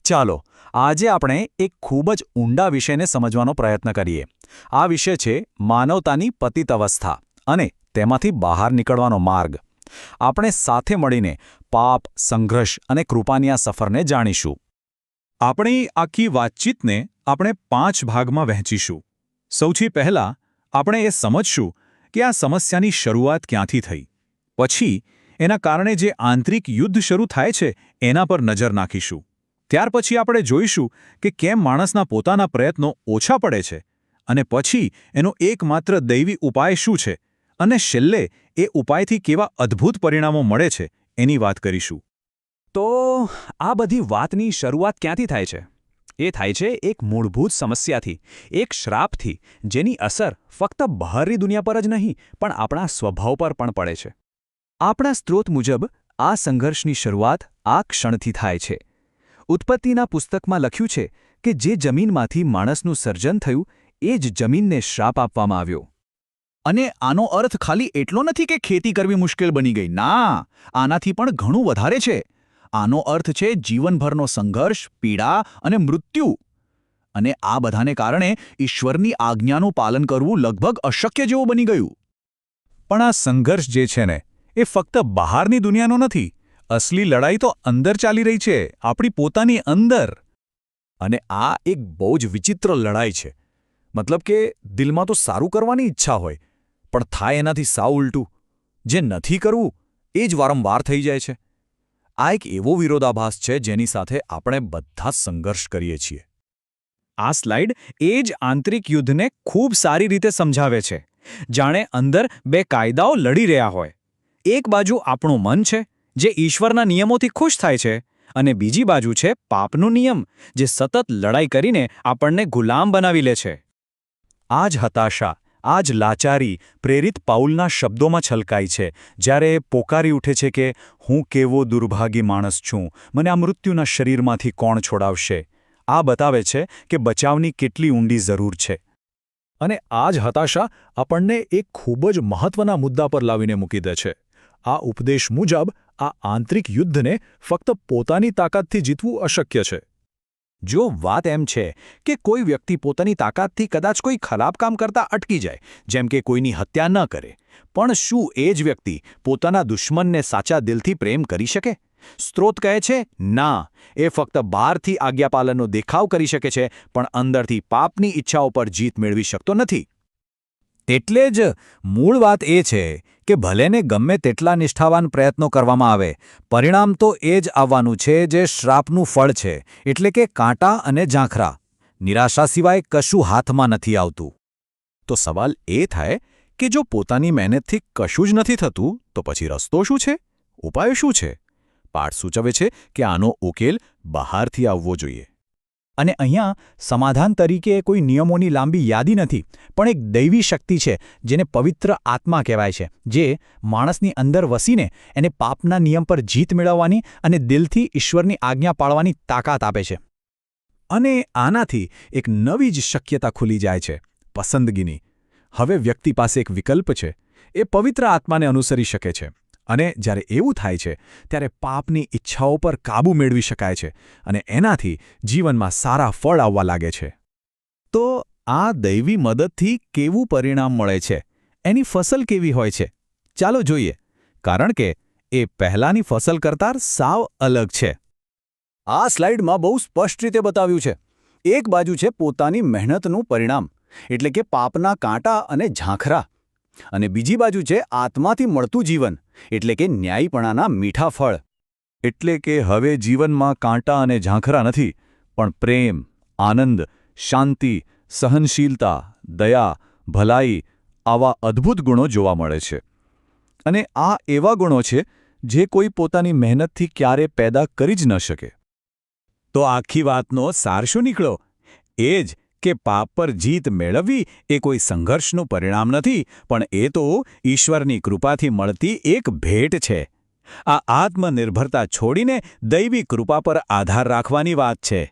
ચાલો આજે આપણે એક ખૂબ જ ઊંડા વિષયને સમજવાનો પ્રયત્ન કરીએ. આ વિષય છે માનવતાની પતિત અવસ્થા અને તેમાંથી બહાર નીકળવાનો માર્ગ. આપણે સાથે મળીને પાપ, સંઘર્ષ અને કૃપાની આ સફરને જાણીશું. આપણી આખી વાતચીતને આપણે 5 ભાગમાં વહેંચીશું. સૌથી પહેલાં આપણે એ સમજશું કે આ સમસ્યાની શરૂઆત ક્યાંથી થઈ. પછી એના કારણે જે આંતરિક યુદ્ધ શરૂ થાય છે એના પર નજર નાખીશું. ત્યાર પછી આપણે જોઈશું કે કેમ માણસના પોતાના પ્રયત્નો ઓછા પડે છે અને પછી એનો એકમાત્ર દૈવી ઉપાય શું છે અને છેલ્લે એ ઉપાયથી કેવા અદ્ભુત પરિણામો મળે છે એની વાત કરીશું. તો આ બધી વાતની શરૂઆત ક્યાંથી થાય છે? એ થાય છે એક મૂળભૂત સમસ્યાથી, એક શ્રાપથી, જેની અસર ફક્ત બહારની દુનિયા પર જ નહીં પણ આપણા સ્વભાવ પર પણ પડે છે. આપણા સ્ત્રોત મુજબ આ સંઘર્ષની શરૂઆત આ ક્ષણથી થાય છે. ઉત્પત્તિના પુસ્તકમાં લખ્યું છે કે જે જમીનમાંથી માણસનું સર્જન થયું એ જ જમીનને શ્રાપ આપવામાં આવ્યો. અને આનો અર્થ ખાલી એટલો નથી કે ખેતી કરવી મુશ્કેલ બની ગઈ. ના, આનાથી પણ ઘણું વધારે છે. આનો અર્થ છે જીવનભરનો સંઘર્ષ, પીડા અને મૃત્યુ. અને આ બધાને કારણે ઈશ્વરની આજ્ઞાનું પાલન કરવું લગભગ અશક્ય જેવું બની ગયું. પણ આ સંઘર્ષ જે છે ને એ ફક્ત બહારની દુનિયાનો નથી. અસલી લડાઈ તો અંદર ચાલી રહી છે, આપણી પોતાની અંદર. અને આ એક બહુ જ વિચિત્ર લડાઈ છે. મતલબ કે દિલમાં તો સારું કરવાની ઈચ્છા હોય, પણ થાય એનાથી સાવ ઉલટું. જે નથી કરવું એ જ વારંવાર થઈ જાય છે. આ એક એવો વિરોધાભાસ છે જેની સાથે આપણે બધા સંઘર્ષ કરીએ છીએ. આ સ્લાઇડ એ જ આંતરિક યુદ્ધને ખૂબ સારી રીતે સમજાવે છે. જાણે અંદર બે કાયદાઓ લડી રહ્યા હોય. એક બાજુ આપણું મન છે જે ઈશ્વરના નિયમોથી ખુશ થાય છે અને બીજી બાજુ છે પાપનો નિયમ જે સતત લડાઈ કરીને આપણને ગુલામ બનાવી લે છે. આ જ હતાશા, આ જ લાચારી પ્રેરિત પાઉલના શબ્દોમાં છલકાઈ છે જ્યારે એ પોકારી ઉઠે છે કે હું કેવો દુર્ભાગી માણસ છું, મને આ મૃત્યુના શરીરમાંથી કોણ છોડાવશે. આ બતાવે છે કે બચાવની કેટલી ઊંડી જરૂર છે. અને આ જ હતાશા આપણને એક ખૂબ જ મહત્વના મુદ્દા પર લાવીને મૂકી દે છે. આ ઉપદેશ મુજબ આ આંતરિક યુદ્ધને ફક્ત પોતાની તાકાતથી જીતવું અશક્ય છે. જો વાત એમ છે કે કોઈ વ્યક્તિ પોતાની તાકાતથી કદાચ કોઈ ખરાબ કામ કરતા અટકી જાય, જેમ કે કોઈની હત્યા ન કરે, પણ શું એ જ વ્યક્તિ પોતાના દુશ્મનને સાચા દિલથી પ્રેમ કરી શકે? સ્ત્રોત કહે છે ના, એ ફક્ત બહારથી આજ્ઞાપાલનનો દેખાવ કરી શકે છે પણ અંદરથી પાપની ઈચ્છાઓ પર જીત મેળવી શકતો નથી. એટલે જ મૂળ વાત એ છે કે ભલેને ગમે તેટલા નિષ્ઠાવાન પ્રયત્નો કરવામાં આવે, પરિણામ તો એ જ આવવાનું છે જે શ્રાપનું ફળ છે, એટલે કે કાંટા અને ઝાંખરા. નિરાશા સિવાય કશું હાથમાં નથી આવતું. તો સવાલ એ થાય કે જો પોતાની મહેનતથી કશું જ નથી થતું તો પછી રસ્તો શું છે? ઉપાય શું છે? પાઠ સૂચવે છે કે આનો ઉકેલ બહારથી આવવો જોઈએ. અને અહીંયા સમાધાન તરીકે કોઈ નિયમોની લાંબી યાદી નથી, પણ એક દૈવી શક્તિ છે જેને પવિત્ર આત્મા કહેવાય છે, જે માણસની અંદર વસીને એને પાપના નિયમ પર જીત મેળવવાની અને દિલથી ઈશ્વરની આજ્ઞા પાળવાની તાકાત આપે છે. અને આનાથી એક નવી જ શક્યતા ખુલી જાય છે, પસંદગીની. હવે વ્યક્તિ પાસે એક વિકલ્પ છે. એ પવિત્ર આત્માને અનુસરી શકે છે. અને જ્યારે એવું થાય છે ત્યારે પાપની ઈચ્છાઓ પર કાબૂ મેળવી શકાય છે અને એનાથી જીવનમાં સારા ફળ આવવા લાગે છે. તો આ દૈવી મદદથી કેવું પરિણામ મળે છે? એની ફસલ કેવી હોય છે? ચાલો જોઈએ, કારણ કે એ પહેલાંની ફસલ કરતાં સાવ અલગ છે. આ સ્લાઇડમાં બહુ સ્પષ્ટ રીતે બતાવ્યું છે. એક બાજુ છે પોતાની મહેનતનું પરિણામ, એટલે કે પાપના કાંટા અને ઝાંખરા. અને બીજી બાજુ છે આત્માથી મળતું જીવન, એટલે કે ન્યાયીપણાના મીઠા ફળ. એટલે કે હવે જીવનમાં કાંટા અને ઝાંખરા નથી, પણ પ્રેમ, આનંદ, શાંતિ, સહનશીલતા, દયા, ભલાઈ આવા અદ્ભુત ગુણો જોવા મળે છે. અને આ એવા ગુણો છે જે કોઈ પોતાની મહેનતથી ક્યારે પેદા કરી જ ન શકે. તો આખી વાતનો સાર શું નીકળ્યો? એ જ કે પાપ પર જીત મેળવવી એ કોઈ સંઘર્ષનું પરિણામ નથી, પણ એ તો ઈશ્વરની કૃપાથી મળતી એક ભેટ છે. આ આત્મનિર્ભરતા છોડીને દૈવી કૃપા પર આધાર રાખવાની વાત છે.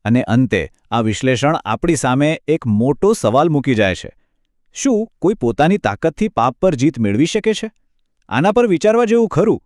અને અંતે આ વિશ્લેષણ આપણી સામે એક મોટો સવાલ મૂકી જાય છે. શું કોઈ પોતાની તાકાતથી પાપ પર જીત મેળવી શકે છે? આના પર વિચારવા જેવું ખરું.